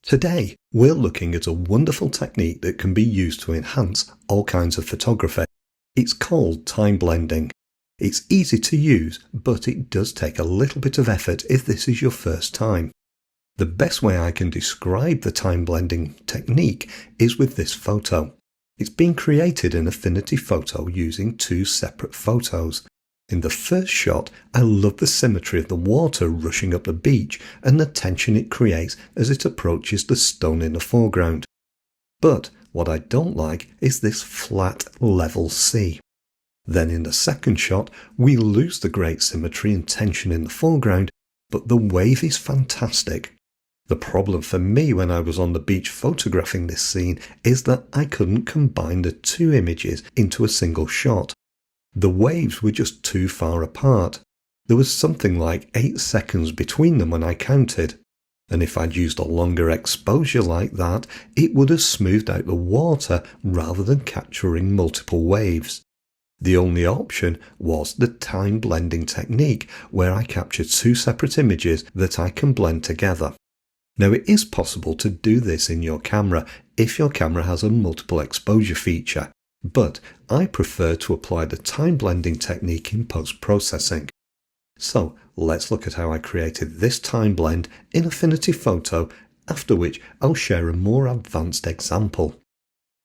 Today, we're looking at a wonderful technique that can be used to enhance all kinds of photography. It's called time blending. It's easy to use, but it does take a little bit of effort if this is your first time. The best way I can describe the time blending technique is with this photo. It's been created in Affinity Photo using two separate photos. In the first shot, I love the symmetry of the water rushing up the beach and the tension it creates as it approaches the stone in the foreground. But what I don't like is this flat, level sea. Then in the second shot, we lose the great symmetry and tension in the foreground, but the wave is fantastic. The problem for me when I was on the beach photographing this scene is that I couldn't combine the two images into a single shot. The waves were just too far apart. There was something like 8 seconds between them when I counted, and if I'd used a longer exposure like that, it would have smoothed out the water rather than capturing multiple waves. The only option was the time blending technique, where I captured two separate images that I can blend together. Now, it is possible to do this in your camera if your camera has a multiple exposure feature, but I prefer to apply the time blending technique in post-processing. So let's look at how I created this time blend in Affinity Photo, after which I'll share a more advanced example.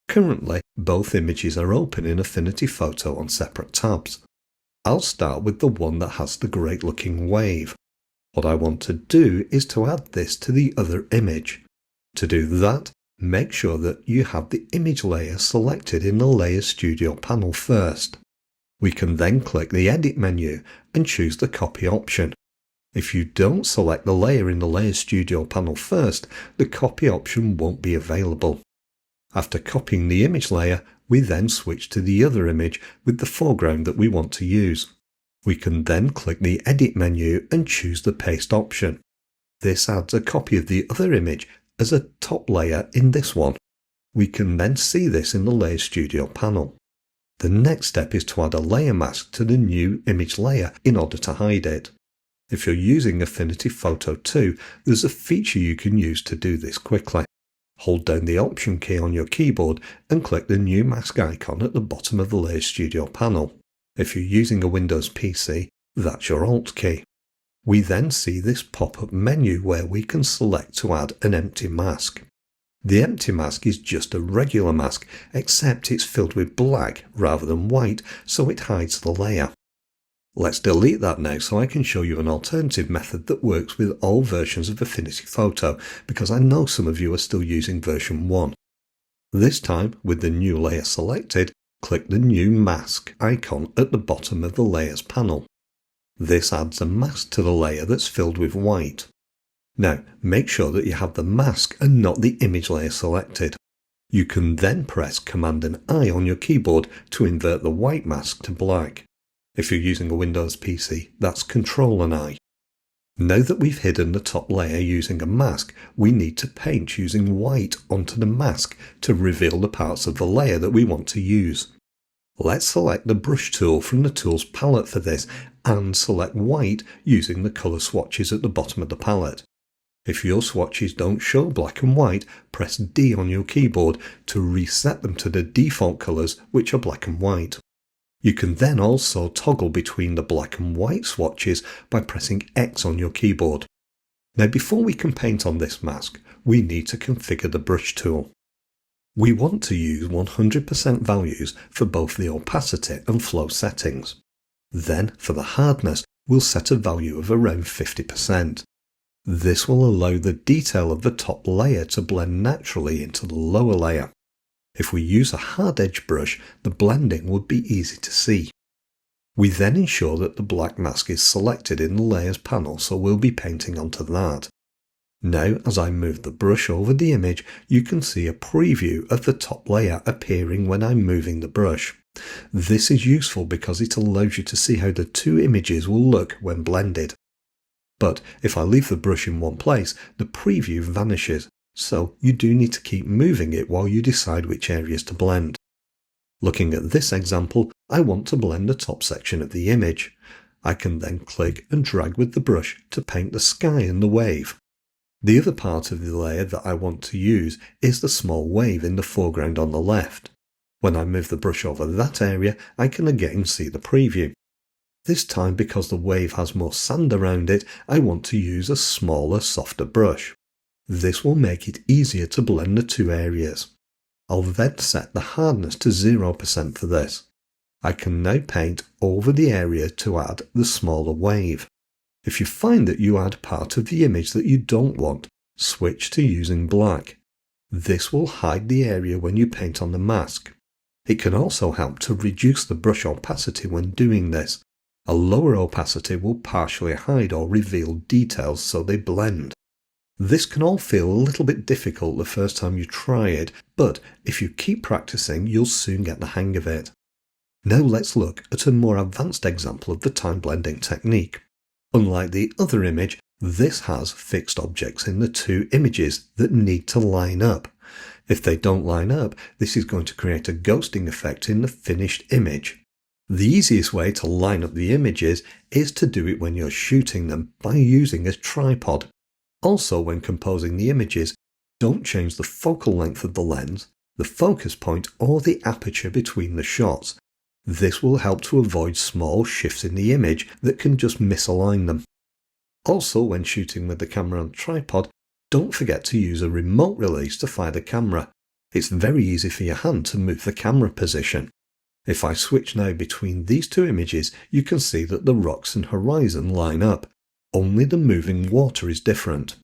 Currently, both images are open in Affinity Photo on separate tabs. I'll start with the one that has the great looking wave. What I want to do is to add this to the other image. To do that, make sure that you have the image layer selected in the Layer Studio panel first. We can then click the Edit menu and choose the Copy option. If you don't select the layer in the Layer Studio panel first, the Copy option won't be available. After copying the image layer, we then switch to the other image with the foreground that we want to use. We can then click the Edit menu and choose the Paste option. This adds a copy of the other image as a top layer in this one. We can then see this in the Layer Studio panel. The next step is to add a layer mask to the new image layer in order to hide it. If you're using Affinity Photo 2, there's a feature you can use to do this quickly. Hold down the Option key on your keyboard and click the new mask icon at the bottom of the Layer Studio panel. If you're using a Windows PC, that's your Alt key. We then see this pop-up menu where we can select to add an empty mask. The empty mask is just a regular mask, except it's filled with black rather than white, so it hides the layer. Let's delete that now so I can show you an alternative method that works with all versions of Affinity Photo, because I know some of you are still using version 1. This time, with the new layer selected, click the new mask icon at the bottom of the Layers panel. This adds a mask to the layer that's filled with white. Now, make sure that you have the mask and not the image layer selected. You can then press Command and I on your keyboard to invert the white mask to black. If you're using a Windows PC, that's Control and I. Now that we've hidden the top layer using a mask, we need to paint using white onto the mask to reveal the parts of the layer that we want to use. Let's select the brush tool from the tools palette for this and select white using the colour swatches at the bottom of the palette. If your swatches don't show black and white, press D on your keyboard to reset them to the default colours, which are black and white. You can then also toggle between the black and white swatches by pressing X on your keyboard. Now, before we can paint on this mask, we need to configure the brush tool. We want to use 100% values for both the opacity and flow settings. Then, for the hardness, we'll set a value of around 50%. This will allow the detail of the top layer to blend naturally into the lower layer. If we use a hard edge brush, the blending would be easy to see. We then ensure that the black mask is selected in the Layers panel, so we'll be painting onto that. Now, as I move the brush over the image, you can see a preview of the top layer appearing when I'm moving the brush. This is useful because it allows you to see how the two images will look when blended. But if I leave the brush in one place, the preview vanishes, so you do need to keep moving it while you decide which areas to blend. Looking at this example, I want to blend the top section of the image. I can then click and drag with the brush to paint the sky and the wave. The other part of the layer that I want to use is the small wave in the foreground on the left. When I move the brush over that area, I can again see the preview. This time, because the wave has more sand around it, I want to use a smaller, softer brush. This will make it easier to blend the two areas. I'll then set the hardness to 0% for this. I can now paint over the area to add the smaller wave. If you find that you add part of the image that you don't want, switch to using black. This will hide the area when you paint on the mask. It can also help to reduce the brush opacity when doing this. A lower opacity will partially hide or reveal details so they blend. This can all feel a little bit difficult the first time you try it, but if you keep practicing, you'll soon get the hang of it. Now let's look at a more advanced example of the time blending technique. Unlike the other image, this has fixed objects in the two images that need to line up. If they don't line up, this is going to create a ghosting effect in the finished image. The easiest way to line up the images is to do it when you're shooting them by using a tripod. Also, when composing the images, don't change the focal length of the lens, the focus point, or the aperture between the shots. This will help to avoid small shifts in the image that can just misalign them. Also, when shooting with the camera on tripod, don't forget to use a remote release to fire the camera. It's very easy for your hand to move the camera position. If I switch now between these two images, you can see that the rocks and horizon line up. Only the moving water is different.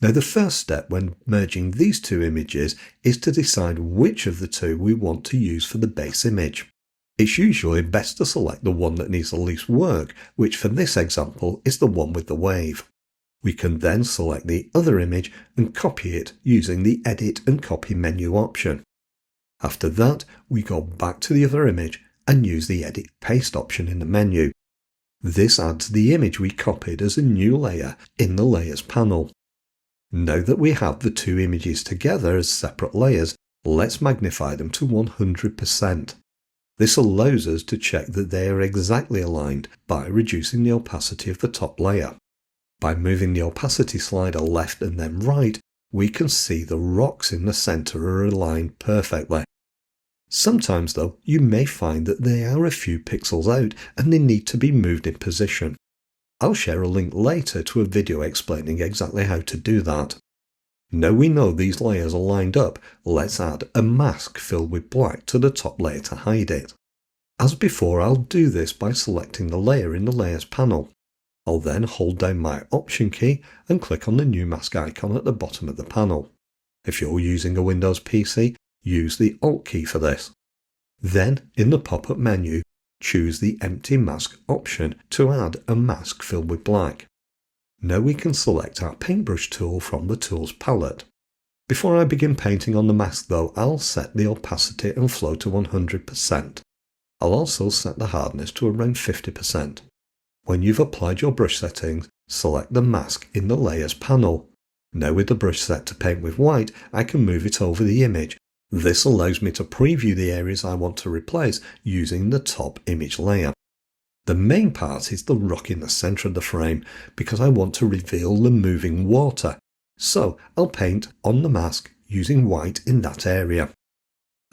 Now, the first step when merging these two images is to decide which of the two we want to use for the base image. It's usually best to select the one that needs the least work, which for this example is the one with the wave. We can then select the other image and copy it using the Edit and Copy menu option. After that, we go back to the other image and use the Edit Paste option in the menu. This adds the image we copied as a new layer in the Layers panel. Now that we have the two images together as separate layers, let's magnify them to 100%. This allows us to check that they are exactly aligned by reducing the opacity of the top layer. By moving the opacity slider left and then right, we can see the rocks in the center are aligned perfectly. Sometimes though, you may find that they are a few pixels out and they need to be moved in position. I'll share a link later to a video explaining exactly how to do that. Now we know these layers are lined up, let's add a mask filled with black to the top layer to hide it. As before, I'll do this by selecting the layer in the Layers panel. I'll then hold down my Option key and click on the new mask icon at the bottom of the panel. If you're using a Windows PC, use the Alt key for this. Then, in the pop-up menu, choose the Empty Mask option to add a mask filled with black. Now we can select our paintbrush tool from the Tools palette. Before I begin painting on the mask though, I'll set the opacity and flow to 100%. I'll also set the hardness to around 50%. When you've applied your brush settings, select the mask in the Layers panel. Now with the brush set to paint with white, I can move it over the image. This allows me to preview the areas I want to replace using the top image layer. The main part is the rock in the centre of the frame because I want to reveal the moving water. So I'll paint on the mask using white in that area.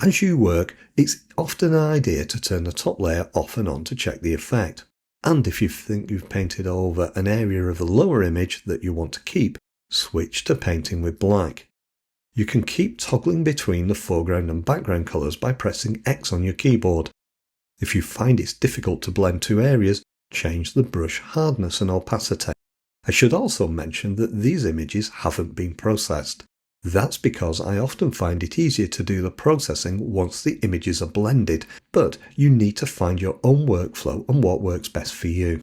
As you work, it's often an idea to turn the top layer off and on to check the effect. And if you think you've painted over an area of the lower image that you want to keep, switch to painting with black. You can keep toggling between the foreground and background colours by pressing X on your keyboard. If you find it's difficult to blend two areas, change the brush hardness and opacity. I should also mention that these images haven't been processed. That's because I often find it easier to do the processing once the images are blended, but you need to find your own workflow and what works best for you.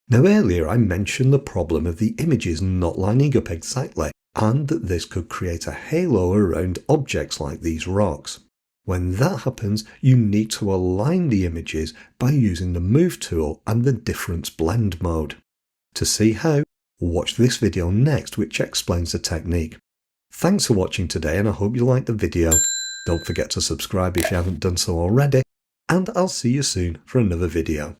Now earlier I mentioned the problem of the images not lining up exactly, and that this could create a halo around objects like these rocks. When that happens, you need to align the images by using the Move tool and the Difference Blend mode. To see how, watch this video next which explains the technique. Thanks for watching today and I hope you liked the video. Don't forget to subscribe if you haven't done so already, and I'll see you soon for another video.